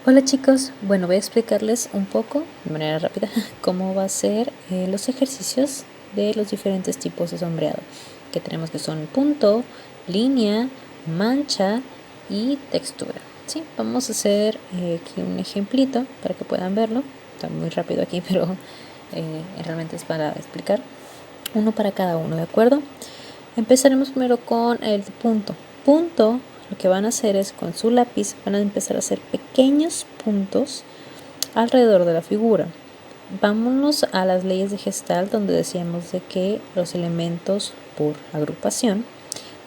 Hola chicos, bueno, voy a explicarles un poco de manera rápida cómo va a ser los ejercicios de los diferentes tipos de sombreado que tenemos, que son punto, línea, mancha y textura. Sí, vamos a hacer aquí un ejemplito para que puedan verlo. Está muy rápido aquí, pero realmente es para explicar uno para cada uno, ¿de acuerdo? Empezaremos primero con el punto. Punto, lo que van a hacer es con su lápiz van a empezar a hacer pequeños puntos alrededor de la figura. Vámonos a las leyes de Gestalt, donde decíamos de que los elementos por agrupación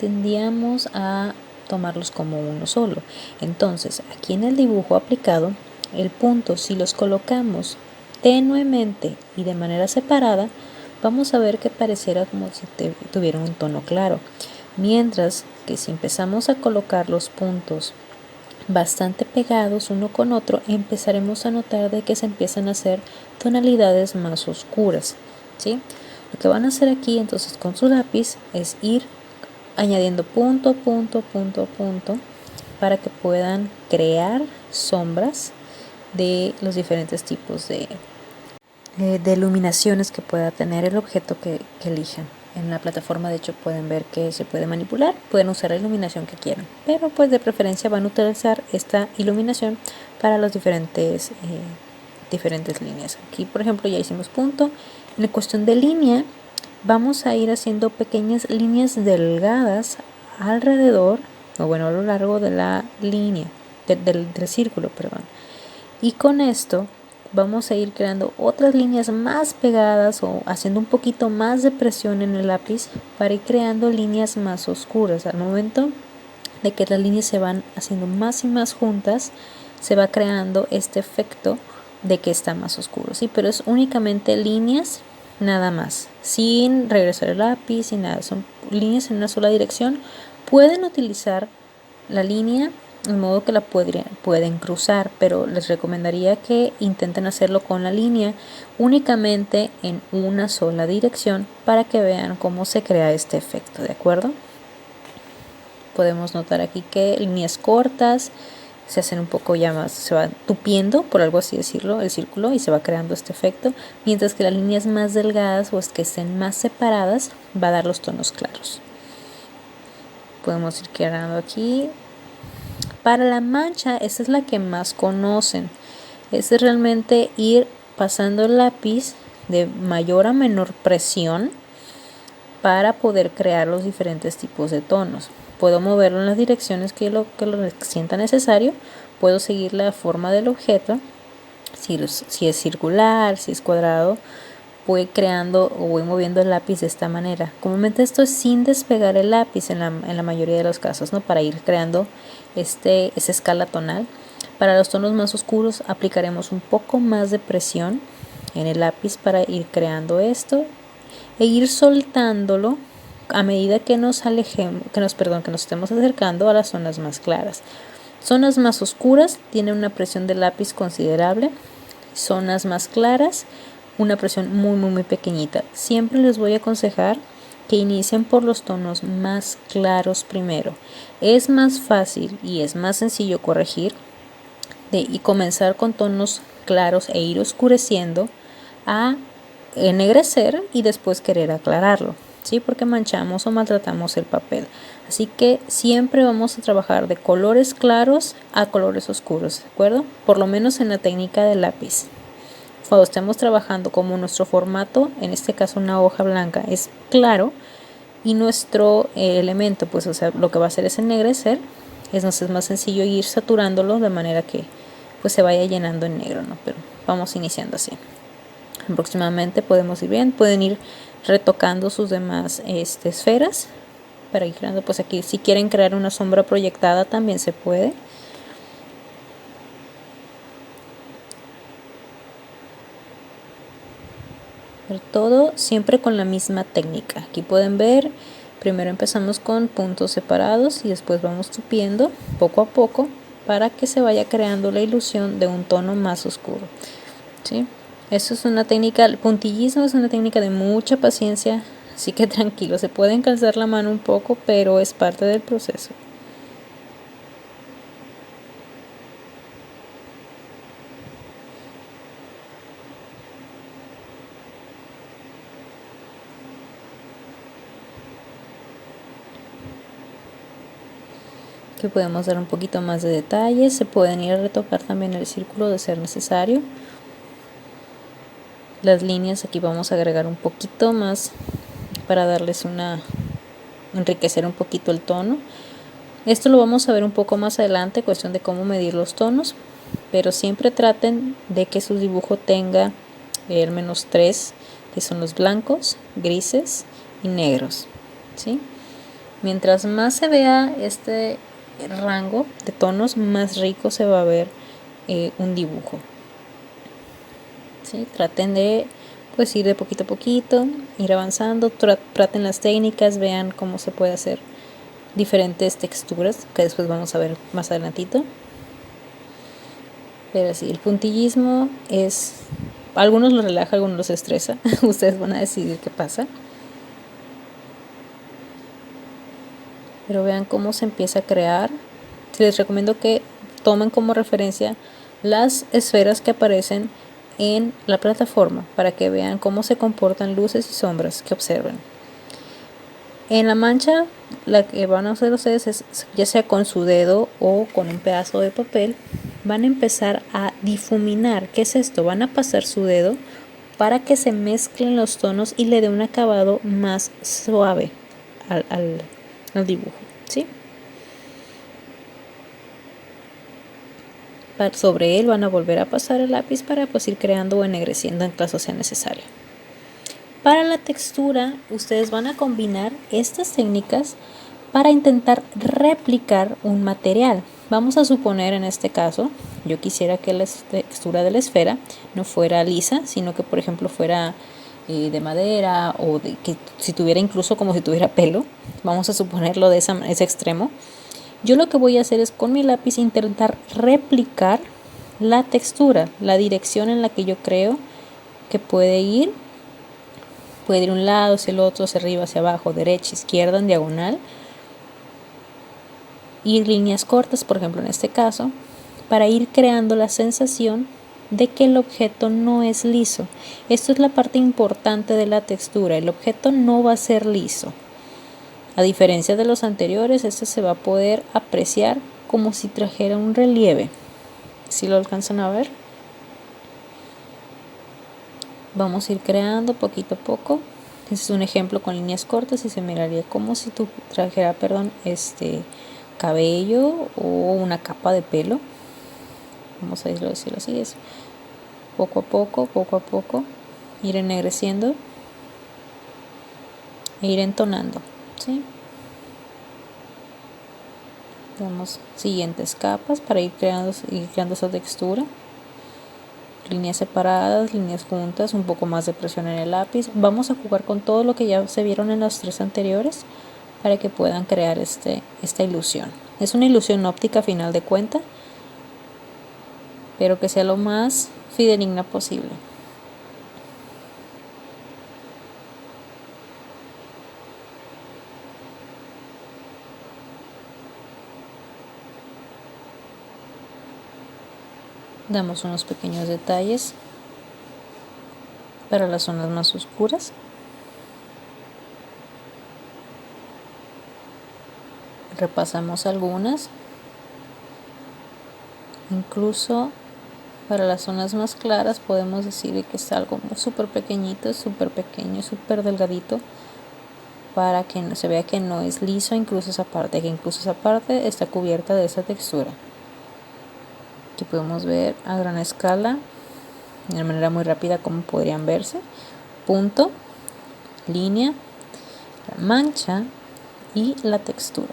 tendíamos a tomarlos como uno solo. Entonces, aquí en el dibujo aplicado, el punto, si los colocamos tenuemente y de manera separada, vamos a ver que pareciera como si tuviera un tono claro. Mientras que si empezamos a colocar los puntos bastante pegados uno con otro, empezaremos a notar de que se empiezan a hacer tonalidades más oscuras, ¿sí? Lo que van a hacer aquí entonces con su lápiz es ir añadiendo punto, punto, punto, punto, para que puedan crear sombras de los diferentes tipos de iluminaciones que pueda tener el objeto que elijan. En la plataforma de hecho pueden ver que se puede manipular, pueden usar la iluminación que quieran, pero pues de preferencia van a utilizar esta iluminación para las diferentes líneas. Aquí por ejemplo ya hicimos punto. En la cuestión de línea vamos a ir haciendo pequeñas líneas delgadas alrededor, o bueno, a lo largo de la línea, del círculo, perdón. Y con esto vamos a ir creando otras líneas más pegadas o haciendo un poquito más de presión en el lápiz para ir creando líneas más oscuras. Al momento de que las líneas se van haciendo más y más juntas, se va creando este efecto de que está más oscuro, ¿sí? Pero es únicamente líneas nada más, sin regresar el lápiz, sin nada, son líneas en una sola dirección. Pueden utilizar la línea de modo que la pueden cruzar, pero les recomendaría que intenten hacerlo con la línea únicamente en una sola dirección para que vean cómo se crea este efecto, ¿de acuerdo? Podemos notar aquí que líneas cortas se hacen un poco ya más, se va tupiendo, por algo así decirlo, el círculo, y se va creando este efecto, mientras que las líneas más delgadas o que estén más separadas va a dar los tonos claros. Podemos ir creando aquí. Para la mancha, esta es la que más conocen. Es realmente ir pasando el lápiz de mayor a menor presión para poder crear los diferentes tipos de tonos. Puedo moverlo en las direcciones que lo sienta necesario. Puedo seguir la forma del objeto. Si es circular, si es cuadrado, voy creando o voy moviendo el lápiz de esta manera. Comúnmente esto es sin despegar el lápiz en la mayoría de los casos, ¿no? Para ir creando esa escala tonal. Para los tonos más oscuros aplicaremos un poco más de presión en el lápiz para ir creando esto e ir soltándolo a medida que nos alejemos, que nos estemos acercando a las zonas más claras. Zonas más oscuras tienen una presión del lápiz considerable, zonas más claras una presión muy pequeñita. Siempre les voy a aconsejar que inicien por los tonos más claros primero. Es más fácil y es más sencillo corregir y comenzar con tonos claros e ir oscureciendo a ennegrecer y después querer aclararlo, ¿sí? Porque manchamos o maltratamos el papel. Así que siempre vamos a trabajar de colores claros a colores oscuros, ¿de acuerdo? Por lo menos en la técnica del lápiz. Cuando estemos trabajando como nuestro formato, en este caso una hoja blanca, es claro y nuestro elemento, pues o sea, lo que va a hacer es ennegrecer, entonces es más sencillo ir saturándolo de manera que pues se vaya llenando en negro, ¿no? Pero vamos iniciando así. Aproximadamente podemos ir bien, pueden ir retocando sus demás esferas para ir creando, pues aquí si quieren crear una sombra proyectada también se puede. Todo siempre con la misma técnica. Aquí pueden ver, primero empezamos con puntos separados y después vamos tupiendo poco a poco para que se vaya creando la ilusión de un tono más oscuro, ¿sí? Eso es una técnica, el puntillismo es una técnica de mucha paciencia, así que tranquilo, se pueden cansar la mano un poco, pero es parte del proceso. que podemos dar un poquito más de detalles. Se pueden ir a retocar también el círculo de ser necesario. Las líneas aquí vamos a agregar un poquito más para darles enriquecer un poquito el tono. Esto lo vamos a ver un poco más adelante, cuestión de cómo medir los tonos, pero siempre traten de que su dibujo tenga al menos 3, que son los blancos, grises y negros, ¿sí? Mientras más se vea este rango de tonos, más rico se va a ver un dibujo, ¿sí? Traten de pues ir de poquito a poquito, ir avanzando, traten las técnicas, vean cómo se puede hacer diferentes texturas que después vamos a ver más adelantito. Pero sí, el puntillismo es, algunos los relaja, algunos los estresa. Ustedes van a decidir qué pasa. Pero vean cómo se empieza a crear. Les recomiendo que tomen como referencia las esferas que aparecen en la plataforma para que vean cómo se comportan luces y sombras que observen. En la mancha, la que van a hacer ustedes es, ya sea con su dedo o con un pedazo de papel, van a empezar a difuminar. ¿Qué es esto? Van a pasar su dedo para que se mezclen los tonos y le dé un acabado más suave al dibujo, ¿sí? Sobre él van a volver a pasar el lápiz para pues ir creando o ennegreciendo en caso sea necesario. Para la textura, ustedes van a combinar estas técnicas para intentar replicar un material. Vamos a suponer en este caso, yo quisiera que la textura de la esfera no fuera lisa, sino que por ejemplo fuera de madera o que si tuviera incluso como si tuviera pelo. Vamos a suponerlo de ese extremo. Yo lo que voy a hacer es con mi lápiz intentar replicar la textura, la dirección en la que yo creo que puede ir un lado, hacia el otro, hacia arriba, hacia abajo, derecha, izquierda, en diagonal. Ir líneas cortas, por ejemplo en este caso, para ir creando la sensación de que el objeto no es liso. Esto es la parte importante de la textura. El objeto no va a ser liso. A diferencia de los anteriores, este se va a poder apreciar como si trajera un relieve. ¿Sí lo alcanzan a ver? Vamos a ir creando poquito a poco. Este es un ejemplo con líneas cortas y se miraría como si tú trajera, cabello o una capa de pelo. Vamos a decirlo así, es poco a poco, ir ennegreciendo e ir entonando, ¿sí? Damos siguientes capas para ir creando esa textura. Líneas separadas, líneas juntas, un poco más de presión en el lápiz. Vamos a jugar con todo lo que ya se vieron en los 3 anteriores para que puedan crear esta ilusión. Es una ilusión óptica a final de cuenta, pero que sea lo más fidedigna posible. Damos unos pequeños detalles para las zonas más oscuras. Repasamos algunas. Incluso para las zonas más claras podemos decir que es algo súper pequeñito, súper pequeño, súper delgadito, para que no se vea que no es liso, incluso esa parte está cubierta de esa textura. Aquí podemos ver a gran escala, de manera muy rápida, como podrían verse: punto, línea, la mancha y la textura.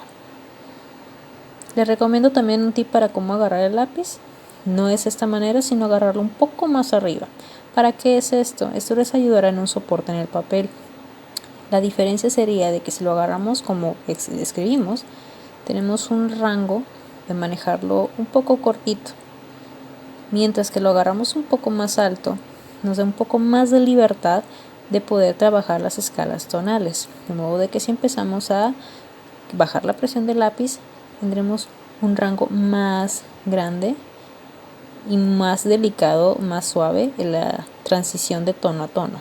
Les recomiendo también un tip para cómo agarrar el lápiz. No es de esta manera, sino agarrarlo un poco más arriba. ¿Para qué es esto? Esto les ayudará en un soporte en el papel. La diferencia sería de que si lo agarramos como escribimos, tenemos un rango de manejarlo un poco cortito, mientras que lo agarramos un poco más alto, nos da un poco más de libertad de poder trabajar las escalas tonales, de modo de que si empezamos a bajar la presión del lápiz, tendremos un rango más grande y más delicado, más suave en la transición de tono a tono.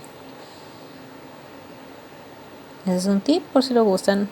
Ese es un tip por si lo gustan